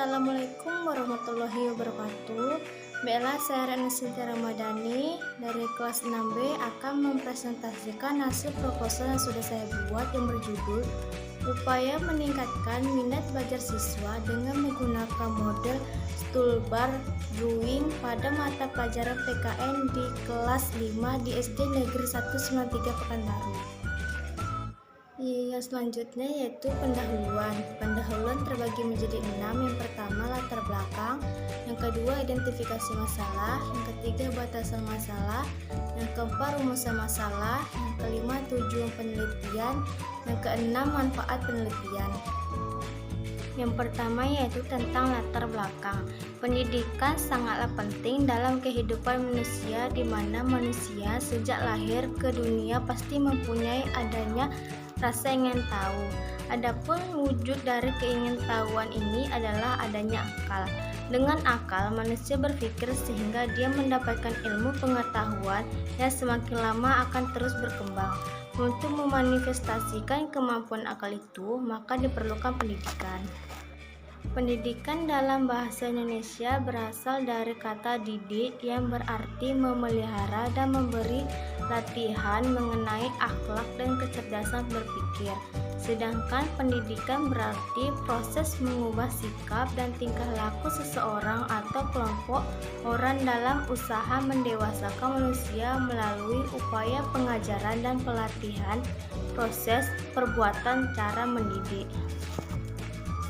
Assalamualaikum warahmatullahi wabarakatuh. Bella, saya Rana Sinta Ramadhani dari kelas 6B akan mempresentasikan hasil proposal yang sudah saya buat yang berjudul Upaya Meningkatkan Minat Belajar Siswa dengan Menggunakan Model Toolbar Drawing pada mata pelajaran PKN di kelas 5 di SD Negeri 193 Pekanbaru. Yang selanjutnya yaitu pendahuluan. Pendahuluan terbagi menjadi 6. Yang pertama latar belakang, yang kedua identifikasi masalah, yang ketiga batasan masalah, yang keempat rumusan masalah, yang kelima tujuan penelitian, yang keenam manfaat penelitian. Yang pertama yaitu tentang latar belakang. Pendidikan sangatlah penting dalam kehidupan manusia, di mana manusia sejak lahir ke dunia pasti mempunyai adanya rasa ingin tahu. Adapun wujud dari keingintahuan ini adalah adanya akal. Dengan akal, manusia berpikir sehingga dia mendapatkan ilmu pengetahuan yang semakin lama akan terus berkembang. Untuk memanifestasikan kemampuan akal itu, maka diperlukan pendidikan. Pendidikan dalam bahasa Indonesia berasal dari kata didik yang berarti memelihara dan memberi latihan mengenai akhlak dan kecerdasan berpikir. Sedangkan pendidikan berarti proses mengubah sikap dan tingkah laku seseorang atau kelompok orang dalam usaha mendewasakan manusia melalui upaya pengajaran dan pelatihan proses perbuatan cara mendidik.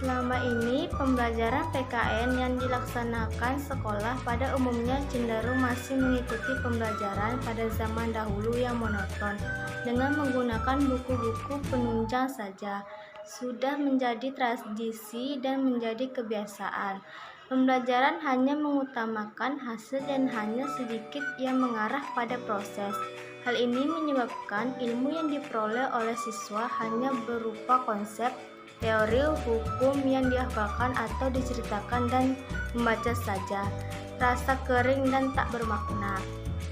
Selama ini, pembelajaran PKN yang dilaksanakan sekolah pada umumnya cenderung masih mengikuti pembelajaran pada zaman dahulu yang monoton, dengan menggunakan buku-buku penunjang saja. Sudah menjadi tradisi dan menjadi kebiasaan. Pembelajaran hanya mengutamakan hasil dan hanya sedikit yang mengarah pada proses. Hal ini menyebabkan ilmu yang diperoleh oleh siswa hanya berupa konsep, teori, hukum yang dihafalkan atau diceritakan dan membaca saja, rasa kering dan tak bermakna.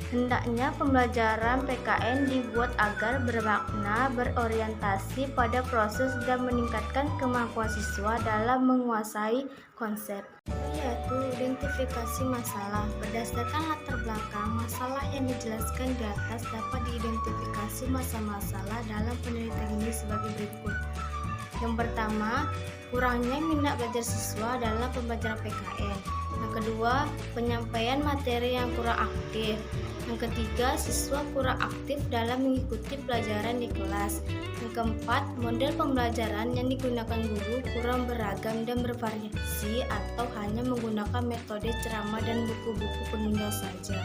Hendaknya pembelajaran PKN dibuat agar bermakna, berorientasi pada proses dan meningkatkan kemampuan siswa dalam menguasai konsep, yaitu identifikasi masalah. Berdasarkan latar belakang masalah yang dijelaskan di atas, dapat diidentifikasi masalah-masalah dalam penelitian ini sebagai berikut. Yang pertama, kurangnya minat belajar siswa dalam pembelajaran PKN. Yang kedua, penyampaian materi yang kurang aktif. Yang ketiga, siswa kurang aktif dalam mengikuti pelajaran di kelas. Yang keempat, model pembelajaran yang digunakan guru kurang beragam dan bervariasi atau hanya menggunakan metode ceramah dan buku-buku penunjang saja.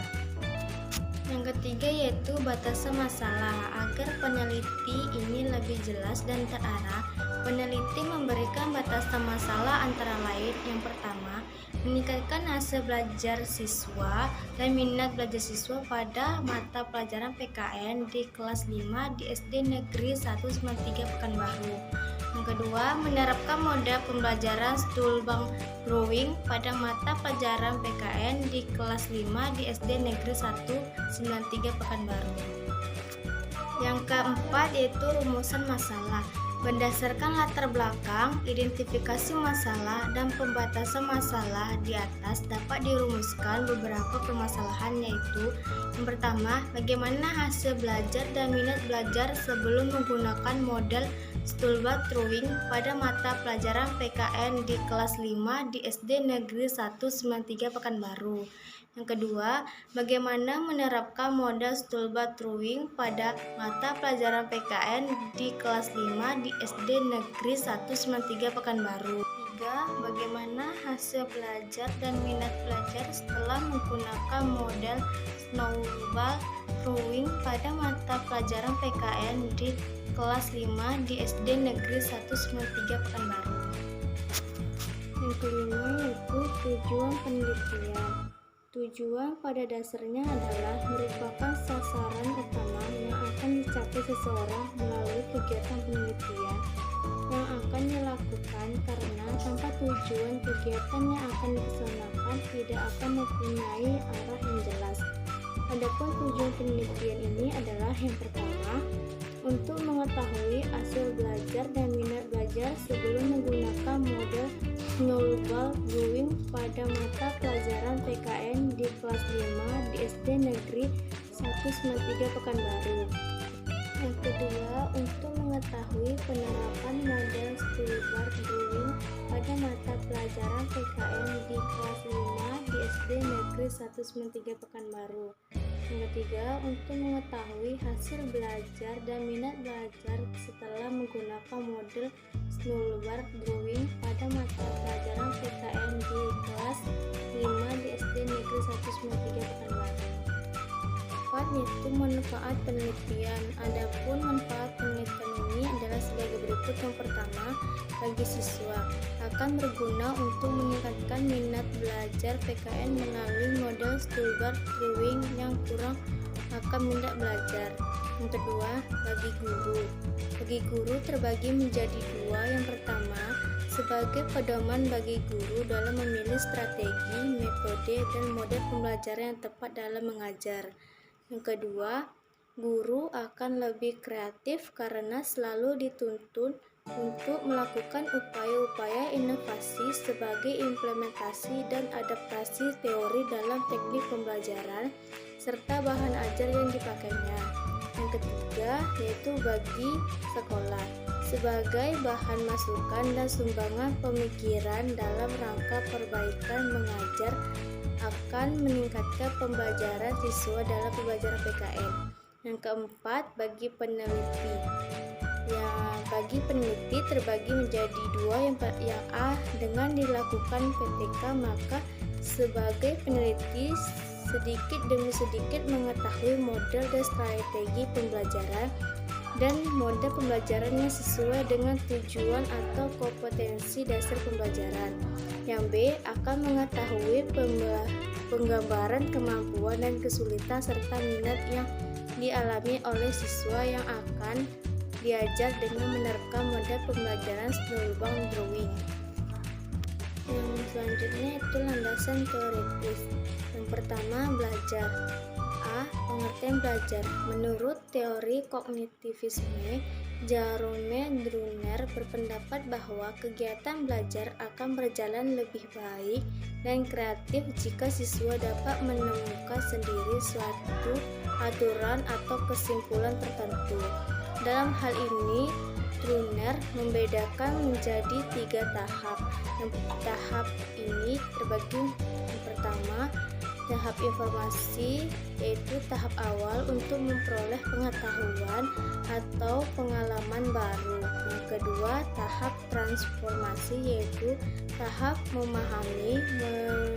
Yang ketiga yaitu batasan masalah. Agar peneliti ini lebih jelas dan terarah, peneliti memberikan batasan masalah antara lain. Yang pertama, meningkatkan hasil belajar siswa dan minat belajar siswa pada mata pelajaran PKN di kelas 5 di SD Negeri 193 Pekanbaru. Yang kedua, menerapkan model pembelajaran toolbar drawing pada mata pelajaran PKN di kelas 5 di SD Negeri 193 Pekanbaru. Yang keempat yaitu rumusan masalah. Berdasarkan latar belakang, identifikasi masalah, dan pembatasan masalah di atas dapat dirumuskan beberapa permasalahan, yaitu yang pertama, bagaimana hasil belajar dan minat belajar sebelum menggunakan model toolbar drawing pada mata pelajaran PKN di kelas 5 di SD Negeri 193 Pekanbaru. Yang kedua, bagaimana menerapkan model toolbar drawing pada mata pelajaran PKN di kelas 5 di SD Negeri 193 Pekanbaru. Tiga, bagaimana hasil belajar dan minat belajar setelah menggunakan model toolbar drawing pada mata pelajaran PKN di kelas 5 di SD Negeri 193 Pekanbaru. Yang kelima yaitu tujuan penelitian. Tujuan pada dasarnya adalah merupakan sasaran utama yang akan dicapai seseorang melalui kegiatan penelitian yang akan dilakukan, karena tanpa tujuan kegiatan yang akan dilaksanakan tidak akan mempunyai arah yang jelas. Adapun tujuan penelitian ini adalah yang pertama, Untuk mengetahui hasil belajar dan minat belajar sebelum menggunakan model Snowball Drawing pada mata pelajaran PKN di kelas 5 di SD Negeri 193 Pekanbaru. Yang kedua, untuk mengetahui penerapan model Snowball Drawing pada mata pelajaran PKN di kelas 5 di SD Negeri 193 Pekanbaru. Yang ketiga, untuk mengetahui hasil belajar dan minat belajar setelah menggunakan model Snowball Drawing pada mata pelajaran PKN di kelas 5 di SD Negeri 193 Pekanbaru. Keempat, yaitu manfaat penelitian. Adapun manfaat penelitian ini adalah sebagai berikut. Yang pertama, bagi siswa akan berguna untuk meningkatkan minat belajar PKN melalui model Snowball Drawing yang kurang akan minat belajar. Yang kedua, bagi guru. Bagi guru terbagi menjadi dua. Yang pertama, sebagai pedoman bagi guru dalam memilih strategi, metode, dan model pembelajaran yang tepat dalam mengajar. Yang kedua, guru akan lebih kreatif karena selalu dituntun untuk melakukan upaya-upaya inovasi sebagai implementasi dan adaptasi teori dalam teknik pembelajaran serta bahan ajar yang dipakainya. Yang ketiga, yaitu bagi sekolah sebagai bahan masukan dan sumbangan pemikiran dalam rangka perbaikan mengajar akan meningkatkan pembelajaran siswa dalam pembelajaran PKN. Yang keempat, bagi peneliti. Bagi peneliti terbagi menjadi dua. Yang A, dengan dilakukan PTK, maka sebagai peneliti sedikit demi sedikit mengetahui model dan strategi pembelajaran dan model pembelajaran yang sesuai dengan tujuan atau kompetensi dasar pembelajaran. Yang B, akan mengetahui penggambaran kemampuan dan kesulitan serta minat yang dialami oleh siswa yang akan diajar dengan menerapkan model pembelajaran Snowball Drawing. Yang selanjutnya itu landasan teoritis. Yang pertama, belajar. A. Pengertian belajar. Menurut teori kognitivisme, Jerome Bruner berpendapat bahwa kegiatan belajar akan berjalan lebih baik dan kreatif jika siswa dapat menemukan sendiri suatu aturan atau kesimpulan tertentu. Dalam hal ini, Bruner membedakan menjadi 3 tahap. Tahap ini terbagi. Yang pertama, tahap informasi, yaitu tahap awal untuk memperoleh pengetahuan atau pengalaman baru. Yang kedua, tahap transformasi, yaitu tahap memahami,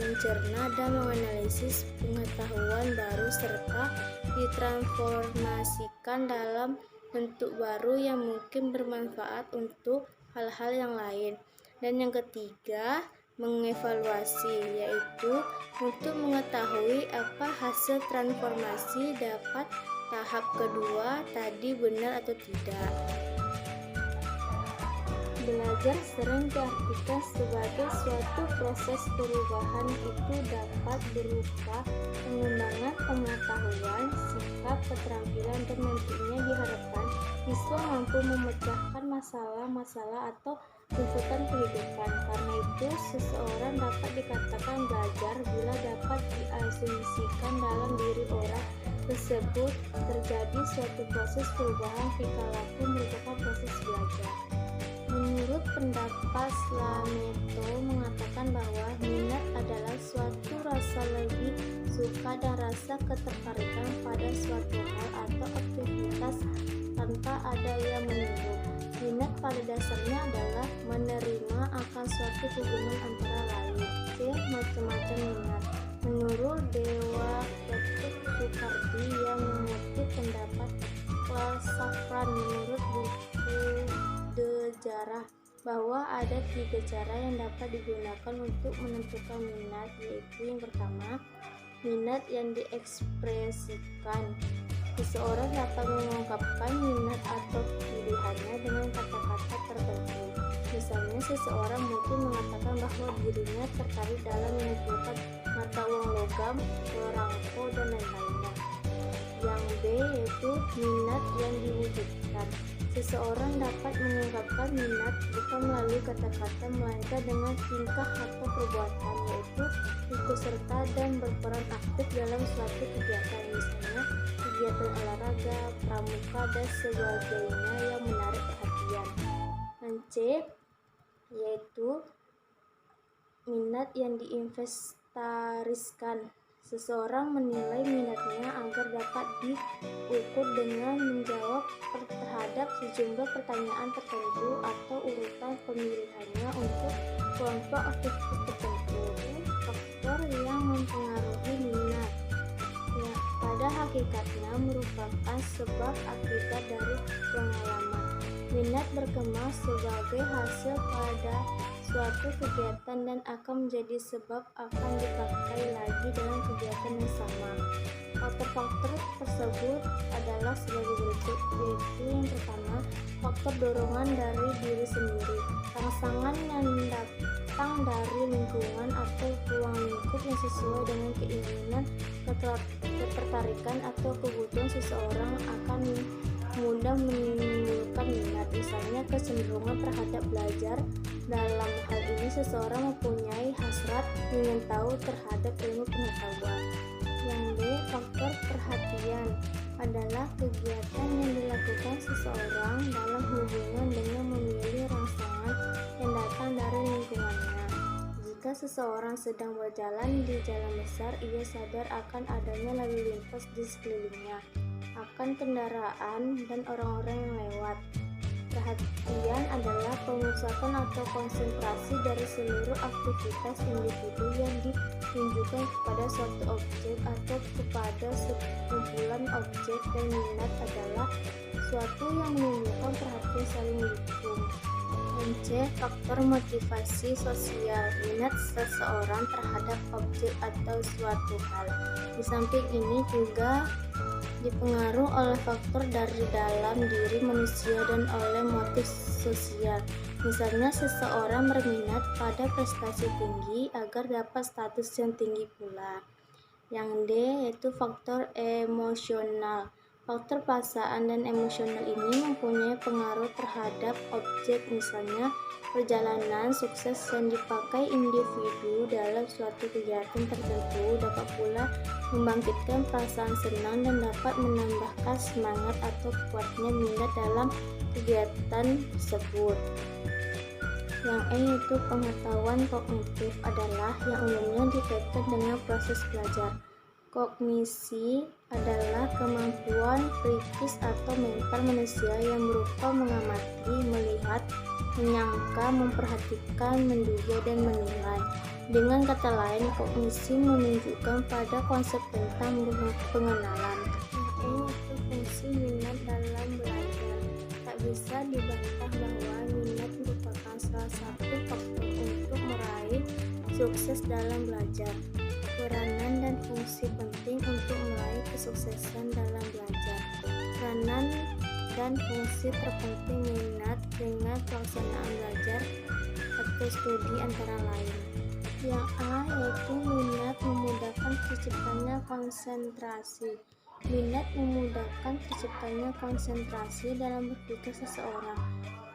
mencerna, dan menganalisis pengetahuan baru serta ditransformasikan dalam bentuk baru yang mungkin bermanfaat untuk hal-hal yang lain. Dan yang ketiga, mengevaluasi, yaitu untuk mengetahui apa hasil transformasi dapat tahap kedua tadi benar atau tidak. Belajar sering diartikan sebagai suatu proses perubahan itu dapat berupa pengembangan pengetahuan, sikap, keterampilan, dan nantinya diharapkan siswa mampu memecahkan masalah-masalah atau tuntutan kehidupan. Karena itu, seseorang dapat dikatakan belajar bila dapat diasumsikan dalam diri orang tersebut terjadi suatu proses perubahan perilaku merupakan proses belajar. Menurut pendapat Slameto mengatakan bahwa minat adalah suatu rasa lebih suka dan rasa ketertarikan pada suatu hal atau aktivitas tanpa ada yang menyuruh. Minat pada dasarnya adalah menerima akan suatu hubungan antara lain. C. Macam-macam minat. Menurut Dewa Ketuk Sukardi yang mengutip pendapat Clark Safran menurut buku The Jarah bahwa ada 3 cara yang dapat digunakan untuk menentukan minat, yaitu yang pertama, minat yang diekspresikan. Seseorang dapat mengungkapkan minat atau pilihannya dengan kata-kata tertentu. Misalnya, seseorang mungkin mengatakan bahwa dirinya tertarik dalam mengumpulkan mata uang logam, perangko, dan lain-lainnya. Yang B yaitu minat yang diwujudkan. Seseorang dapat mengungkapkan minat bukan melalui kata-kata melainkan dengan tingkah atau perbuatan, yaitu ikut serta dan berperan aktif dalam suatu kegiatan, misalnya kegiatan olahraga, pramuka, dan sebagainya yang menarik perhatian. Dan C yaitu minat yang diinventariskan. Seseorang menilai minatnya agar dapat diukur dengan menjawab terhadap sejumlah pertanyaan tertentu atau urutan pemilihannya untuk kelompok aktivitas tertentu. Faktor yang mempengaruhi minat ya, pada hakikatnya merupakan sebab akibat dari pengalaman. Minat berkembang sebagai hasil pada suatu kegiatan dan akan menjadi sebab akan dipakai lagi dalam kegiatan yang sama. Faktor-faktor tersebut adalah sebagai berikut, yaitu yang pertama, faktor dorongan dari diri sendiri, rangsangan yang datang dari lingkungan atau ruang lingkup yang sesuai dengan keinginan, ketertarikan atau kebutuhan seseorang akan mudah menimbulkan minat, misalnya kecenderungan terhadap belajar. Dalam hal ini seseorang mempunyai hasrat ingin tahu terhadap ilmu pengetahuan. Yang B, faktor perhatian adalah kegiatan yang dilakukan seseorang dalam hubungan dengan memilih rangsangan yang datang dari lingkungannya. Jika seseorang sedang berjalan di jalan besar, ia sadar akan adanya lalu lintas di sekelilingnya, akan kendaraan dan orang-orang yang lewat. Perhatian adalah pemusatan atau konsentrasi dari seluruh aktivitas individu yang ditunjukkan kepada suatu objek atau kepada sekumpulan objek, dan minat adalah suatu yang menunjukkan perhatian saling dukung. C. Faktor motivasi sosial. Minat seseorang terhadap objek atau suatu hal. Di samping ini juga dipengaruhi oleh faktor dari dalam diri manusia dan oleh motif sosial. Misalnya seseorang berminat pada prestasi tinggi agar dapat status yang tinggi pula. Yang D yaitu faktor emosional. Faktor perasaan dan emosional ini mempunyai pengaruh terhadap objek, misalnya perjalanan sukses yang dipakai individu dalam suatu kegiatan tertentu dapat pula membangkitkan perasaan senang dan dapat menambahkan semangat atau kuatnya minat dalam kegiatan tersebut. Yang E yaitu pengetahuan kognitif adalah yang umumnya dikaitkan dengan proses belajar. Kognisi adalah kemampuan psikis atau mental manusia yang berupa mengamati, melihat, menyangka, memperhatikan, menduga, dan menilai. Dengan kata lain, kognisi menunjukkan pada konsep tentang pengenalan. Ini itu fungsi minat dalam belajar. Tak bisa dibantah bahwa minat merupakan salah satu faktor untuk meraih sukses dalam belajar. Peranan dan fungsi penting untuk meraih kesuksesan dalam belajar. Peranan dan fungsi terpenting minat dengan pelaksanaan belajar atau studi antara lain. Yang A yaitu minat memudahkan terciptanya konsentrasi. Minat memudahkan terciptanya konsentrasi dalam berpikir seseorang.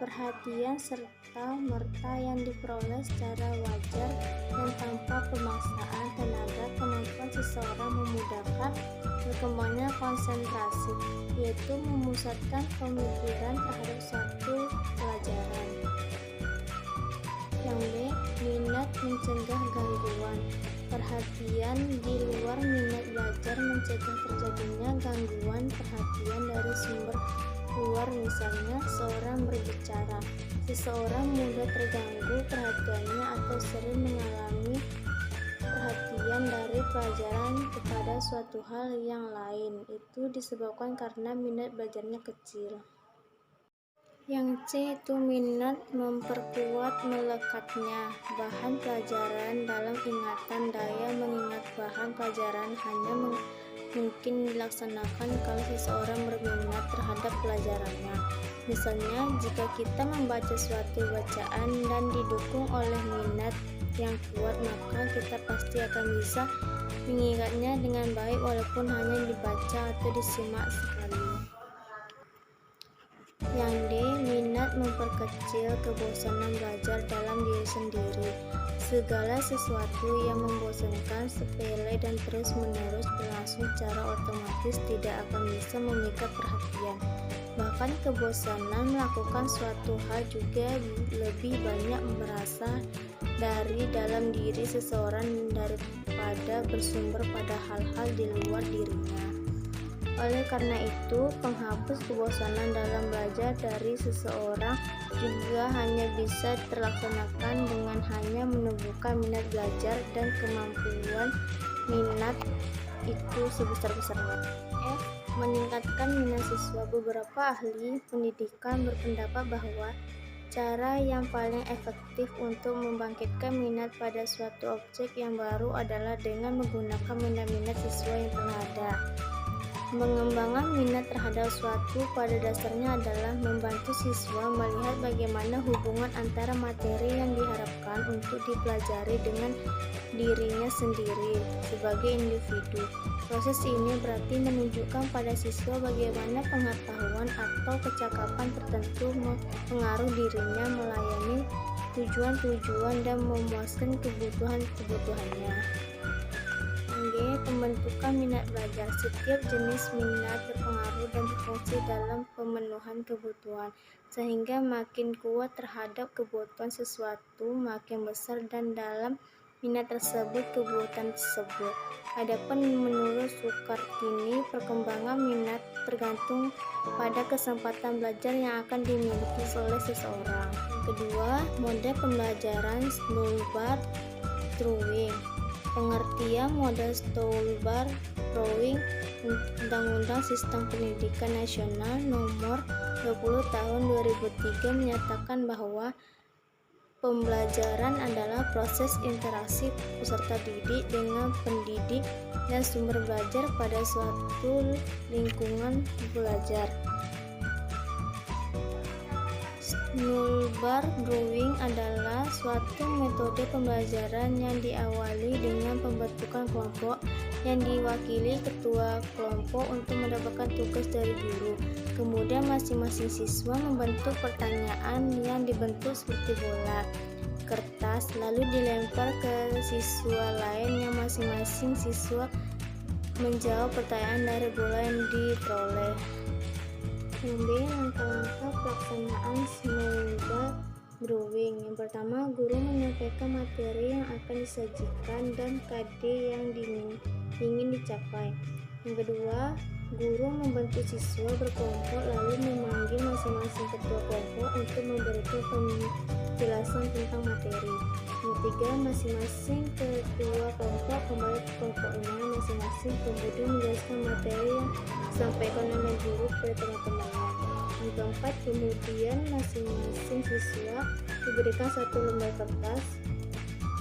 Perhatian serta merta yang diperoleh secara wajar dan tanpa pemaksaan tenaga, kemampuan seseorang memudahkan berkembangnya konsentrasi, yaitu memusatkan pemikiran terhadap suatu pelajaran. Yang B, minat mencegah gangguan. Perhatian di luar minat belajar mencegah terjadinya gangguan perhatian dari sumber luar, misalnya seorang berbicara. Seseorang mudah terganggu perhatiannya atau sering mengalami perhatian dari pelajaran kepada suatu hal yang lain. Itu disebabkan karena minat belajarnya kecil. Yang C itu minat memperkuat melekatnya bahan pelajaran dalam ingatan. Daya mengingat bahan pelajaran hanya mungkin dilaksanakan kalau seseorang berminat terhadap pelajarannya. Misalnya, jika kita membaca suatu bacaan dan didukung oleh minat yang kuat, maka kita pasti akan bisa mengingatnya dengan baik walaupun hanya dibaca atau disimak sekali. Yang D. Minat memperkecil kebosanan belajar dalam diri sendiri. Segala sesuatu yang membosankan, sepele, dan terus-menerus berlangsung secara otomatis tidak akan bisa memikat perhatian. Bahkan kebosanan melakukan suatu hal juga lebih banyak berasal dari dalam diri seseorang daripada bersumber pada hal-hal di luar dirinya. Oleh karena itu, penghapus kebosanan dalam belajar dari seseorang juga hanya bisa terlaksanakan dengan hanya menumbuhkan minat belajar dan kemampuan minat itu sebesar-besarnya. F. Meningkatkan minat siswa. Beberapa ahli pendidikan berpendapat bahwa cara yang paling efektif untuk membangkitkan minat pada suatu objek yang baru adalah dengan menggunakan minat-minat siswa yang telah ada. Mengembangkan minat terhadap suatu pada dasarnya adalah membantu siswa melihat bagaimana hubungan antara materi yang diharapkan untuk dipelajari dengan dirinya sendiri sebagai individu. Proses ini berarti menunjukkan pada siswa bagaimana pengetahuan atau kecakapan tertentu mempengaruhi dirinya melayani tujuan-tujuan dan memuaskan kebutuhan-kebutuhannya. G. Pembentukan minat belajar. Setiap jenis minat berpengaruh dan berfungsi dalam pemenuhan kebutuhan, sehingga makin kuat terhadap kebutuhan sesuatu, makin besar dan dalam minat tersebut kebutuhan tersebut. Adapun menurut Sukartini, perkembangan minat tergantung pada kesempatan belajar yang akan dimiliki oleh seseorang. Kedua, model pembelajaran Stolberg-Drawing. Pengertian model Stolberg-Drawing Undang-Undang Sistem Pendidikan Nasional Nomor 20 Tahun 2003 menyatakan bahwa pembelajaran adalah proses interaksi peserta didik dengan pendidik dan sumber belajar pada suatu lingkungan belajar. Stolberg-Drawing adalah suatu metode pembelajaran yang diawali dengan pembentukan kelompok yang diwakili ketua kelompok untuk mendapatkan tugas dari guru. Kemudian masing-masing siswa membentuk pertanyaan yang dibentuk seperti bola kertas, lalu dilempar ke siswa lain yang masing-masing siswa menjawab pertanyaan dari bola yang diperoleh. Yang B. Langkah-langkah pelaksanaan Stolberg-Drawing. Yang pertama, guru menyampaikan materi yang akan disajikan dan KD yang ingin dicapai. Yang kedua, guru membentuk siswa berkelompok lalu memanggil masing-masing ketua kelompok untuk memberikan penjelasan tentang materi. Yang ketiga, masing-masing ketua kelompok kembali ke kelompoknya masing-masing kemudian menjelaskan materi yang disampaikan oleh guru kepada teman-temannya. Yang keempat, kemudian masing-masing siswa diberikan satu lembar kertas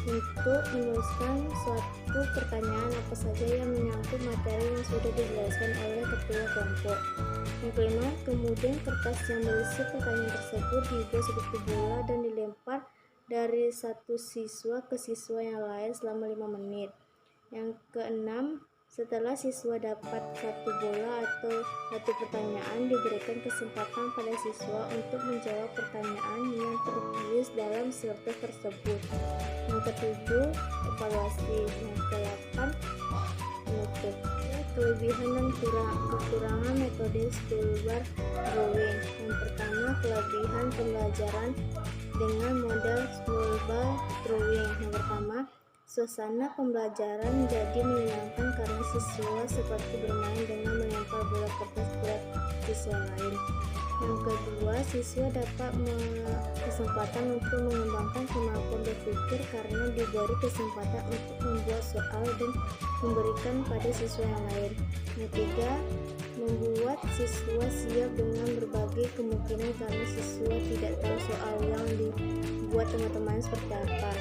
untuk menuliskan suatu pertanyaan apa saja yang menyangkut materi yang sudah dijelaskan oleh ketua kelompok. Yang kelima, kemudian kertas yang berisi pertanyaan tersebut dibuat seperti bola dan dilempar dari satu siswa ke siswa yang lain selama 5 menit. Yang keenam, setelah siswa dapat satu bola atau satu pertanyaan, diberikan kesempatan pada siswa untuk menjawab pertanyaan yang tertulis dalam kertas tersebut. Yang ketujuh, evaluasi. Yang ke-8, penutup. Kelebihan dan kekurangan metode Stolberg-Drawing. Yang pertama, kelebihan pembelajaran dengan model Stolberg-Drawing. Yang pertama, suasana pembelajaran menjadi menyenangkan karena siswa seperti bermain dengan melempar bola kertas ke siswa lain. Yang kedua, siswa dapat kesempatan untuk mengembangkan kemampuan berpikir karena diberi kesempatan untuk membuat soal dan memberikan pada siswa yang lain. Yang ketiga, membuat siswa siap dengan berbagai kemungkinan karena siswa tidak tahu soal yang dibuat teman-teman seperti apa.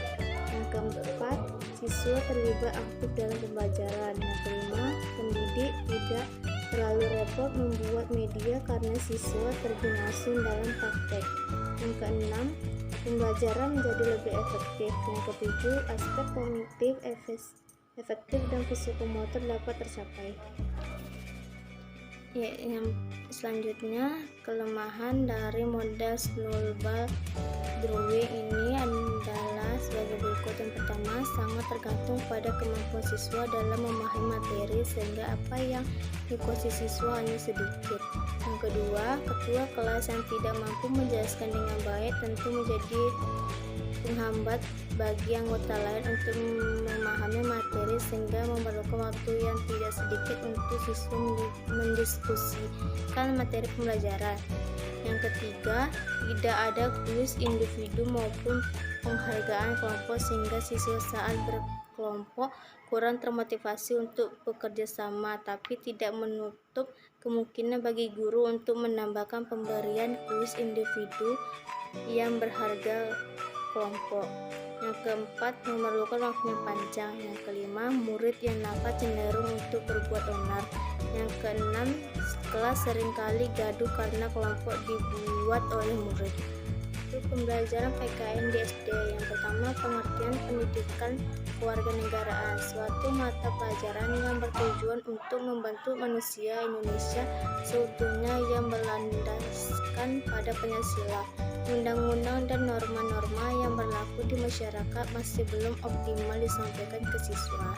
Yang keempat, siswa terlibat aktif dalam pembelajaran. Yang kelima, pendidik tidak terlalu repot membuat media karena siswa terjun langsung dalam praktek. Yang keenam, pembelajaran menjadi lebih efektif. Yang ketujuh, aspek kognitif efektif dan psikomotor dapat tercapai. Ya, yang selanjutnya, kelemahan dari model snowball drawing ini adalah sebagai berikut. Yang pertama, sangat tergantung pada kemampuan siswa dalam memahami materi sehingga apa yang dikuasai siswa hanya sedikit. Yang kedua, ketua kelas yang tidak mampu menjelaskan dengan baik tentu menjadi penghambat bagi anggota lain untuk memahami materi sehingga memerlukan waktu yang tidak sedikit untuk siswa mendiskusikan materi pembelajaran. Yang ketiga, tidak ada kuis individu maupun penghargaan kelompok sehingga siswa saat berkelompok kurang termotivasi untuk bekerja sama, tapi tidak menutup kemungkinan bagi guru untuk menambahkan pemberian kuis individu yang berharga kelompok. Yang keempat, memerlukan waktu yang panjang. Yang kelima, murid yang nakal cenderung untuk berbuat onar. Yang keenam, kelas seringkali gaduh karena kelompok dibuat oleh murid. Untuk pembelajaran PKN di SD, yang pertama, pengertian pendidikan kewarganegaraan, suatu mata pelajaran yang bertujuan untuk membantu manusia Indonesia seutuhnya yang berlandaskan pada Pancasila. Undang-undang dan norma-norma yang berlaku di masyarakat masih belum optimal disampaikan ke siswa.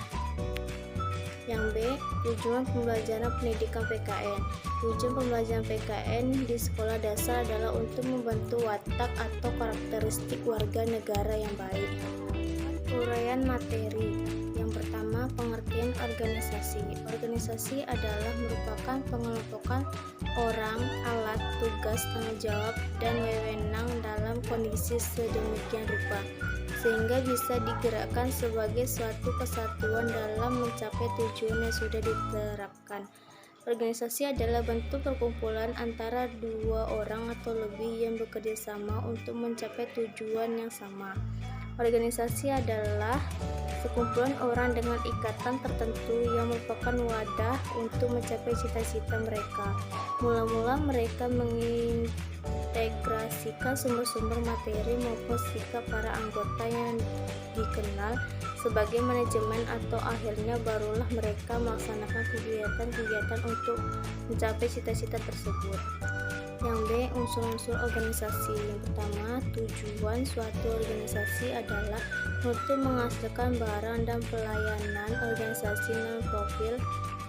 Yang B, tujuan pembelajaran pendidikan PKN. Tujuan pembelajaran PKN di sekolah dasar adalah untuk membentuk watak atau karakteristik warga negara yang baik. Uraian materi. Yang pertama, pengertian organisasi. Organisasi adalah merupakan pengelompokan orang, alat, tugas, tanggung jawab, dan wewenang dalam kondisi sedemikian rupa sehingga bisa digerakkan sebagai suatu kesatuan dalam mencapai tujuan yang sudah diterapkan. Organisasi adalah bentuk perkumpulan antara dua orang atau lebih yang bekerja sama untuk mencapai tujuan yang sama. Organisasi adalah sekumpulan orang dengan ikatan tertentu yang merupakan wadah untuk mencapai cita-cita mereka. Mula-mula mereka mengintegrasikan sumber-sumber materi maupun sikap para anggota yang dikenal sebagai manajemen atau akhirnya barulah mereka melaksanakan kegiatan-kegiatan untuk mencapai cita-cita tersebut. Yang B, unsur-unsur organisasi. Yang pertama, tujuan suatu organisasi adalah untuk menghasilkan barang dan pelayanan organisasi non-profil.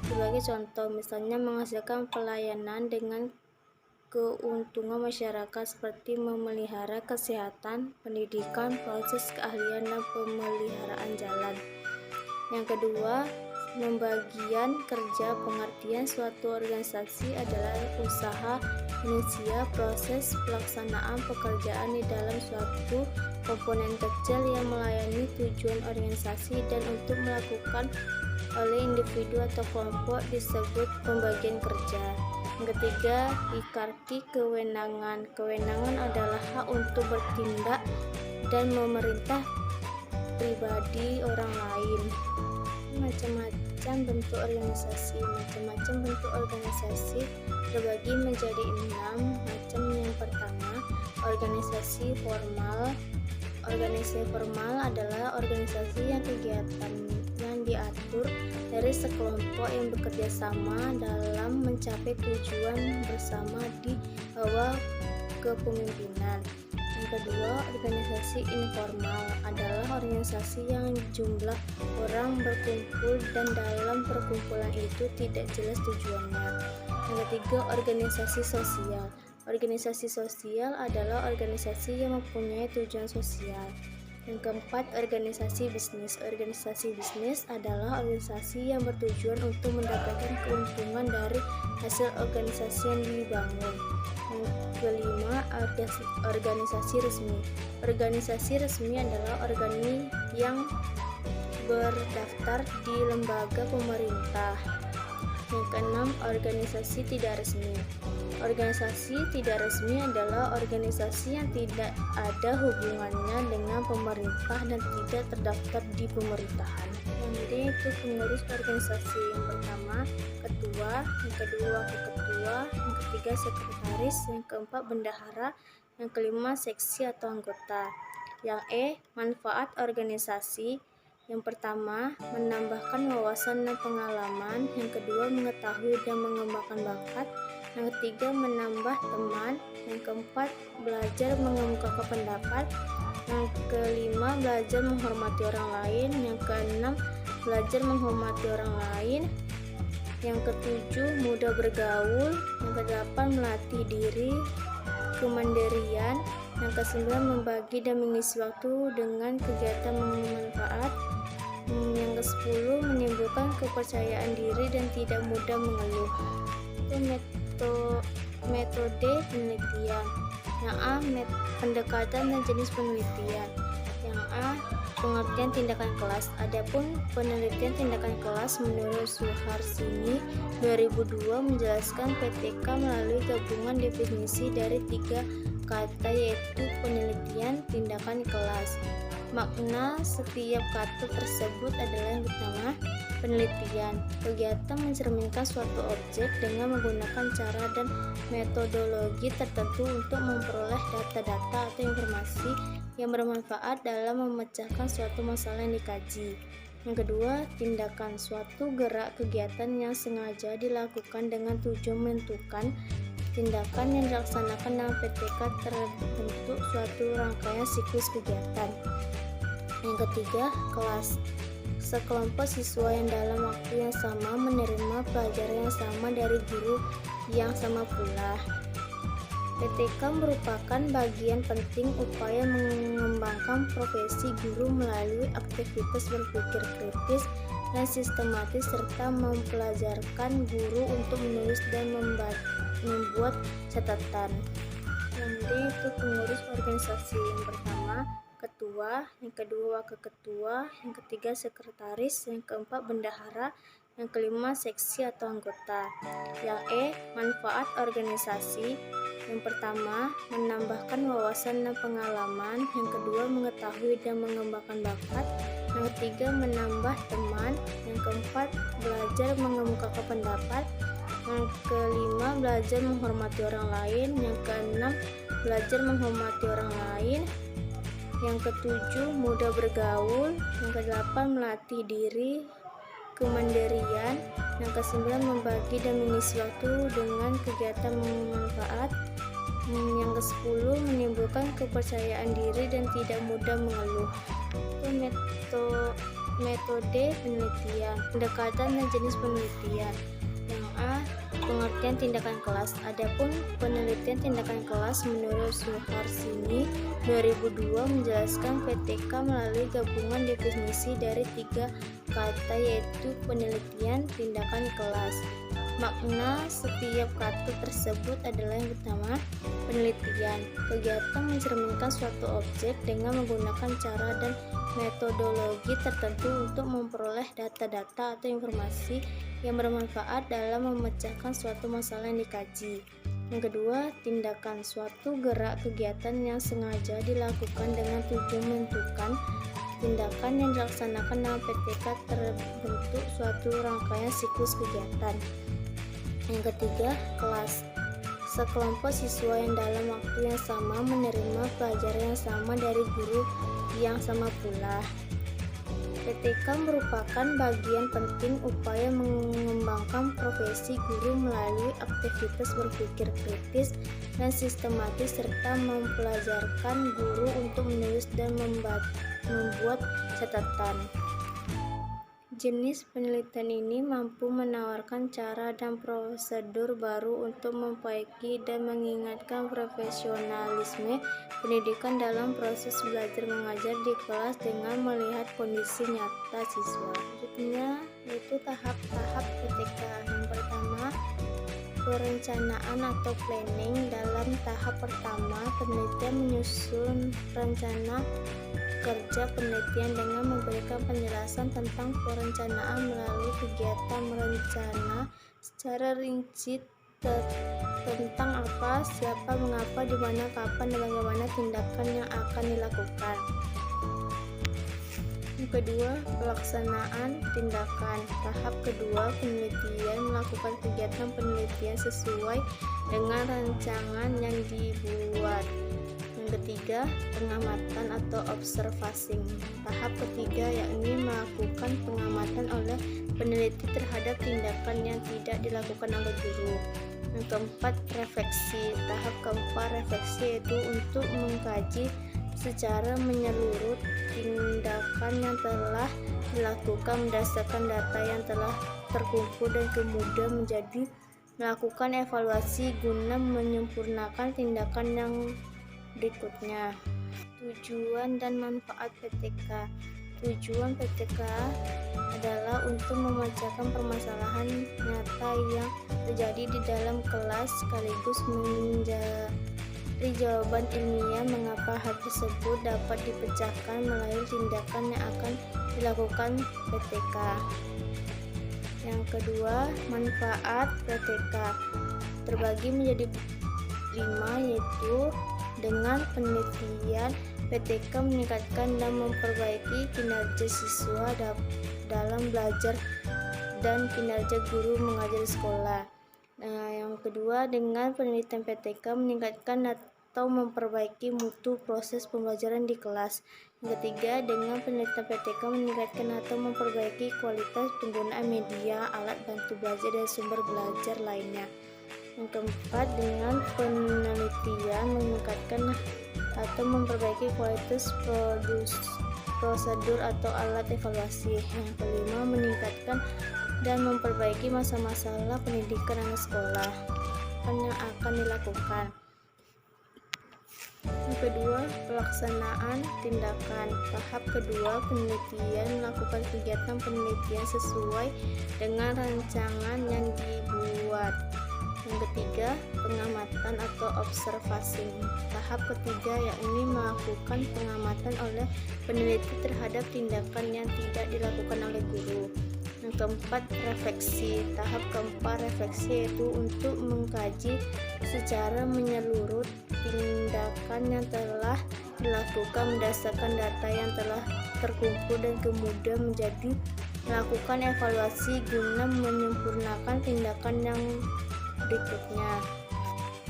Sebagai contoh, misalnya menghasilkan pelayanan dengan keuntungan masyarakat seperti memelihara kesehatan, pendidikan, proses keahlian, dan pemeliharaan jalan. Yang kedua, pembagian kerja. Pengertian suatu organisasi adalah usaha, inisiatif, proses pelaksanaan pekerjaan di dalam suatu komponen kecil yang melayani tujuan organisasi dan untuk melakukan oleh individu atau kelompok disebut pembagian kerja. Yang ketiga, hierarki kewenangan. Kewenangan adalah hak untuk bertindak dan memerintah pribadi orang lain. Macam-macam bentuk organisasi. Macam-macam bentuk organisasi terbagi menjadi 6 macam. Yang pertama, organisasi formal. Organisasi formal adalah organisasi yang kegiatannya diatur dari sekelompok yang bekerja sama dalam mencapai tujuan bersama di bawah kepemimpinan. Yang kedua, organisasi informal adalah organisasi yang jumlah orang berkumpul dan dalam perkumpulan itu tidak jelas tujuannya. Yang ketiga, organisasi sosial. Organisasi sosial adalah organisasi yang mempunyai tujuan sosial. Yang keempat, organisasi bisnis. Organisasi bisnis adalah organisasi yang bertujuan untuk mendapatkan keuntungan dari hasil organisasi yang dibangun. Yang kelima, organisasi resmi. Organisasi resmi adalah organisasi yang berdaftar di lembaga pemerintah. Yang keenam, organisasi tidak resmi. Organisasi tidak resmi adalah organisasi yang tidak ada hubungannya dengan pemerintah dan tidak terdaftar di pemerintahan. Yang ini itu pengurus organisasi. Yang pertama, ketua. Yang kedua, wakil ketua. Yang ketiga, sekretaris. Yang keempat, bendahara. Yang kelima, seksi atau anggota. Yang E, manfaat organisasi. Yang pertama, menambahkan wawasan dan pengalaman. Yang kedua, mengetahui dan mengembangkan bakat. Yang ketiga, menambah teman. Yang keempat, belajar mengemukakan pendapat. Yang kelima, belajar menghormati orang lain. Yang keenam, belajar menghormati orang lain. Yang ketujuh, mudah bergaul. Yang kedelapan, melatih diri, kemandirian. Yang kesembilan, membagi dan mengisi waktu dengan kegiatan bermanfaat. Yang kesepuluh, menimbulkan kepercayaan diri dan tidak mudah mengeluh. Itu metode penelitian. Yang A, pendekatan dan jenis penelitian. Yang A, pengertian tindakan kelas. Adapun penelitian tindakan kelas menurut Suharsini 2002 menjelaskan PTK melalui gabungan definisi dari 3 kata, yaitu penelitian tindakan kelas. Makna setiap kata tersebut adalah yang pertama, penelitian. Kegiatan mencerminkan suatu objek dengan menggunakan cara dan metodologi tertentu untuk memperoleh data-data atau informasi yang bermanfaat dalam memecahkan suatu masalah yang dikaji. Yang kedua, tindakan, suatu gerak kegiatan yang sengaja dilakukan dengan tujuan menentukan tindakan yang dilaksanakan dalam PTK terbentuk suatu rangkaian siklus kegiatan. Yang ketiga, kelas. Sekelompok siswa yang dalam waktu yang sama menerima pelajaran yang sama dari guru yang sama pula. PTK merupakan bagian penting upaya mengembangkan profesi guru melalui aktivitas berpikir kritis dan sistematis serta mempelajarkan guru untuk menulis dan membuat catatan. Yang D itu pengurus organisasi. Yang pertama, ketua. Yang kedua, wakil ketua. Yang ketiga, sekretaris. Yang keempat, bendahara. Yang kelima, seksi atau anggota. Yang E, manfaat organisasi. Yang pertama, menambahkan wawasan dan pengalaman. Yang kedua, mengetahui dan mengembangkan bakat. Yang ketiga, menambah teman. Yang keempat, belajar mengemukakan pendapat. Yang kelima, belajar menghormati orang lain. Yang keenam, belajar menghormati orang lain. Yang ketujuh, mudah bergaul. Yang kedelapan, melatih diri, kemandirian. Yang kesembilan, membagi dan mengisi waktu dengan kegiatan bermanfaat. Yang kesepuluh, menimbulkan kepercayaan diri dan tidak mudah mengeluh. Itu metode penelitian. Pendekatan dan jenis penelitian. Yang A, pengertian tindakan kelas. Adapun penelitian tindakan kelas menurut Suharsini 2002 menjelaskan PTK melalui gabungan definisi dari 3 kata, yaitu penelitian tindakan kelas. Makna setiap kata tersebut adalah yang pertama, penelitian. Kegiatan mencerminkan suatu objek dengan menggunakan cara dan metodologi tertentu untuk memperoleh data-data atau informasi yang bermanfaat dalam memecahkan suatu masalah yang dikaji. Yang kedua, tindakan, suatu gerak kegiatan yang sengaja dilakukan dengan tujuan menentukan tindakan yang dilaksanakan dalam PTK terbentuk suatu rangkaian siklus kegiatan. Yang ketiga, kelas. Sekelompok siswa yang dalam waktu yang sama menerima pelajaran yang sama dari guru yang sama pula. PTK merupakan bagian penting upaya mengembangkan profesi guru melalui aktivitas berpikir kritis dan sistematis serta mempelajarkan guru untuk menulis dan membuat catatan. Jenis penelitian ini mampu menawarkan cara dan prosedur baru untuk memperbaiki dan meningkatkan profesionalisme pendidikan dalam proses belajar mengajar di kelas dengan melihat kondisi nyata siswa. Selanjutnya yaitu tahap-tahap PTK. Yang pertama, perencanaan atau planning. Dalam tahap pertama, penelitian menyusun rencana kerja penelitian dengan memberikan penjelasan tentang perencanaan melalui kegiatan merencana secara rinci tentang apa, siapa, mengapa, di mana, kapan, dan bagaimana tindakan yang akan dilakukan. Yang kedua, pelaksanaan tindakan. Tahap kedua, penelitian melakukan kegiatan penelitian sesuai dengan rancangan yang dibuat. Yang ketiga, pengamatan atau observing. Tahap ketiga yakni melakukan pengamatan oleh peneliti terhadap tindakan yang tidak dilakukan oleh guru. Yang keempat, refleksi. Tahap keempat, refleksi, yaitu untuk mengkaji secara menyeluruh tindakan yang telah dilakukan berdasarkan data yang telah terkumpul dan kemudian menjadi melakukan evaluasi guna menyempurnakan tindakan yang berikutnya. Tujuan dan manfaat PTK. Tujuan PTK adalah untuk memecahkan permasalahan nyata yang terjadi di dalam kelas sekaligus mencari jawaban ilmiah mengapa hal tersebut dapat dipecahkan melalui tindakan yang akan dilakukan PTK. Yang kedua, manfaat PTK terbagi menjadi 5, yaitu dengan penelitian PTK meningkatkan dan memperbaiki kinerja siswa dalam belajar dan kinerja guru mengajar di sekolah. Yang kedua, dengan penelitian PTK meningkatkan atau memperbaiki mutu proses pembelajaran di kelas. Yang ketiga, dengan penelitian PTK meningkatkan atau memperbaiki kualitas penggunaan media, alat bantu belajar dan sumber belajar lainnya. Yang keempat, dengan penelitian meningkatkan atau memperbaiki kualitas prosedur atau alat evaluasi. Yang kelima, meningkatkan dan memperbaiki masalah pendidikan anak sekolah yang akan dilakukan. Yang kedua, pelaksanaan tindakan. Tahap kedua, penelitian melakukan kegiatan penelitian sesuai dengan rancangan yang dibuat. Yang ketiga, pengamatan atau observing. Tahap ketiga yakni melakukan pengamatan oleh peneliti terhadap tindakan yang tidak dilakukan oleh guru. Yang keempat, refleksi. Tahap keempat, refleksi, yaitu untuk mengkaji secara menyeluruh tindakan yang telah dilakukan berdasarkan data yang telah terkumpul dan kemudian menjadi melakukan evaluasi guna menyempurnakan tindakan yang berikutnya.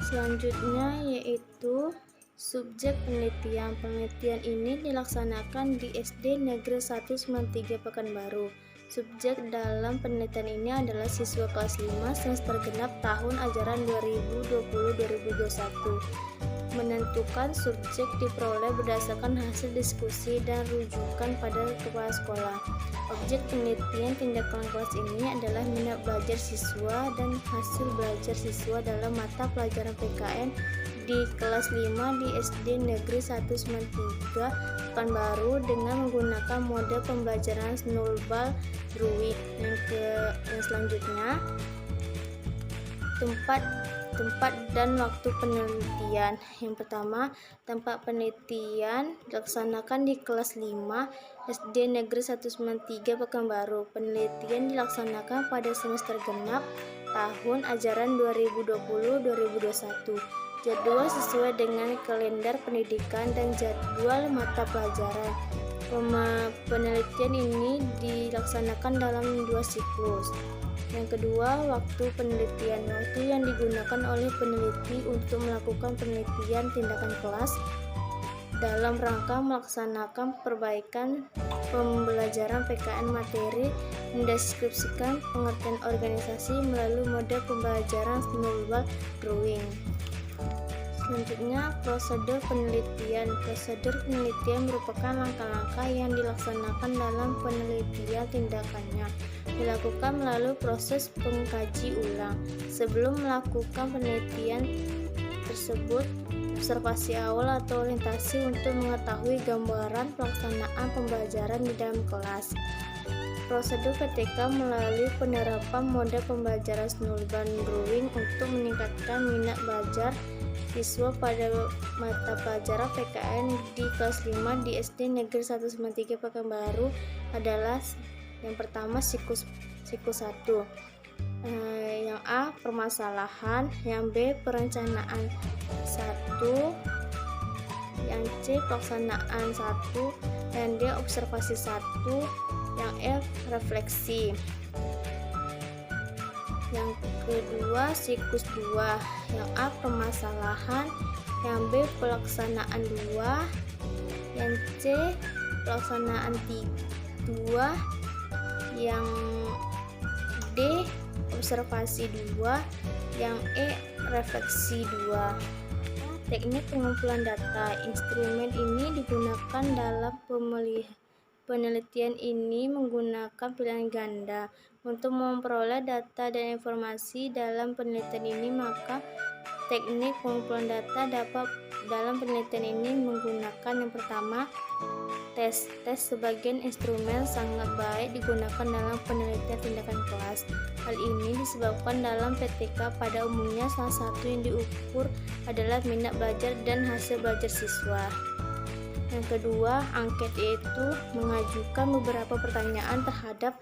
Selanjutnya yaitu subjek penelitian. Penelitian ini dilaksanakan di SD Negeri 193 Pekanbaru. Subjek dalam penelitian ini adalah siswa kelas 5 semester genap tahun ajaran 2020-2021. Menentukan subjek diperoleh berdasarkan hasil diskusi dan rujukan pada kepala sekolah. Objek penelitian tindakan kelas ini adalah minat belajar siswa dan hasil belajar siswa dalam mata pelajaran PKN di kelas 5 di SD Negeri 193 Pekanbaru dengan menggunakan mode pembelajaran Snowball Drawing. Yang selanjutnya, tempat dan waktu penelitian. Yang pertama, tempat penelitian dilaksanakan di kelas 5 SD Negeri 193 Pekanbaru. Penelitian dilaksanakan pada semester genap tahun ajaran 2020-2021. Jadwal sesuai dengan kalender pendidikan dan jadwal mata pelajaran. Penelitian ini dilaksanakan dalam 2 siklus. Yang kedua, waktu penelitian. Waktu yang digunakan oleh peneliti untuk melakukan penelitian tindakan kelas dalam rangka melaksanakan perbaikan pembelajaran PKN materi mendeskripsikan pengertian organisasi melalui mode pembelajaran Snowball Drawing. Selanjutnya, prosedur penelitian. Prosedur penelitian merupakan langkah-langkah yang dilaksanakan dalam penelitian tindakannya. Dilakukan melalui proses pengkaji ulang. Sebelum melakukan penelitian tersebut, observasi awal atau orientasi untuk mengetahui gambaran pelaksanaan pembelajaran di dalam kelas. Prosedur PTK melalui penerapan mode pembelajaran Snowball Drawing untuk meningkatkan minat belajar siswa pada mata pelajaran PKN di kelas 5 di SD Negeri 193 Pekanbaru adalah yang pertama siklus 1. Yang A, permasalahan. Yang B, perencanaan 1. Yang C, pelaksanaan 1. Yang D, observasi 1. Yang F, refleksi. Yang kedua, siklus 2. Yang A, permasalahan. Yang B, pelaksanaan 2. Yang C, pelaksanaan 2. Yang D, observasi 2. Yang E, refleksi 2. Teknik pengumpulan data. Instrumen ini digunakan dalam penelitian ini menggunakan pilihan ganda. Untuk memperoleh data dan informasi dalam penelitian ini, maka teknik pengumpulan data dapat dalam penelitian ini menggunakan yang pertama, tes. Sebagian instrumen sangat baik digunakan dalam penelitian tindakan kelas. Hal ini disebabkan dalam PTK pada umumnya salah satu yang diukur adalah minat belajar dan hasil belajar siswa. Yang kedua, angket, yaitu mengajukan beberapa pertanyaan terhadap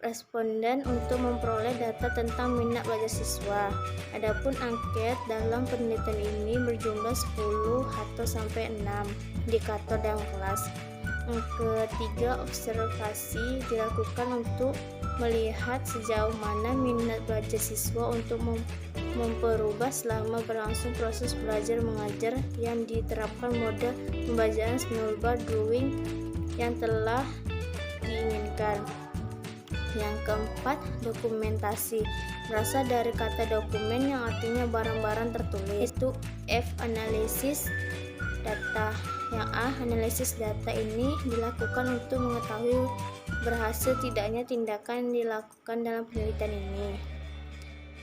responden untuk memperoleh data tentang minat belajar siswa. Adapun angket dalam penelitian ini berjumlah 10 atau sampai 6 indikator dalam kelas. Yang ketiga, observasi dilakukan untuk melihat sejauh mana minat belajar siswa untuk memperubah selama berlangsung proses belajar mengajar yang diterapkan model pembelajaran snowball drawing yang telah diinginkan. Yang keempat, dokumentasi, berasal dari kata dokumen yang artinya barang-barang tertulis. Itu F, analisis data. Yang A, analisis data ini dilakukan untuk mengetahui berhasil tidaknya tindakan yang dilakukan dalam penelitian ini.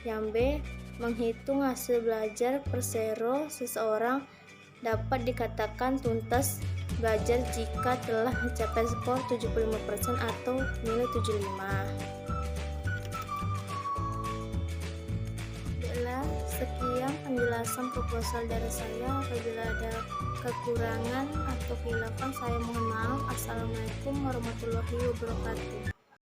Yang B, menghitung hasil belajar persero seseorang dapat dikatakan tuntas belajar jika telah mencapai skor 75% atau nilai 75. Baiklah, sekian penjelasan proposal dari saya. Apabila ada kekurangan atau khilafan, saya mohon maaf. Assalamualaikum warahmatullahi wabarakatuh.